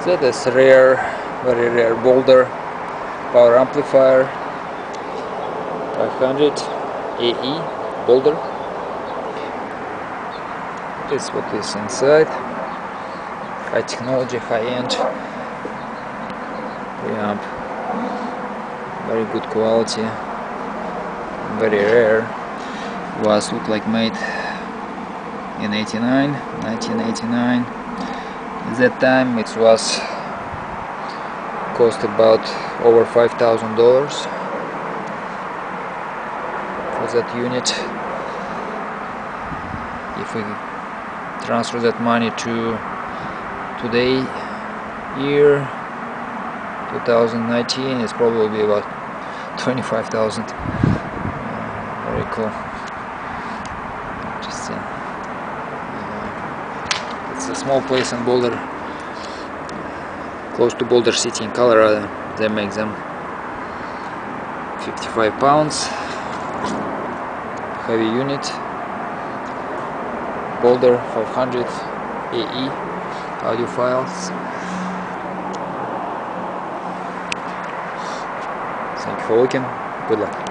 That is rare, very rare Boulder power amplifier, 500 AE Boulder. This is what is inside. High technology, high end preamp, very good quality, very rare. Was look like made in 1989. At that time it was cost about over $5,000 for that unit. If we transfer that money to today year 2019, it's probably about 25,000. Very cool. Interesting. It's a small place in Boulder, close to Boulder City in Colorado. They make them 55 pounds. Heavy unit. Boulder 500 AE audio files. Thank you for looking. Good luck.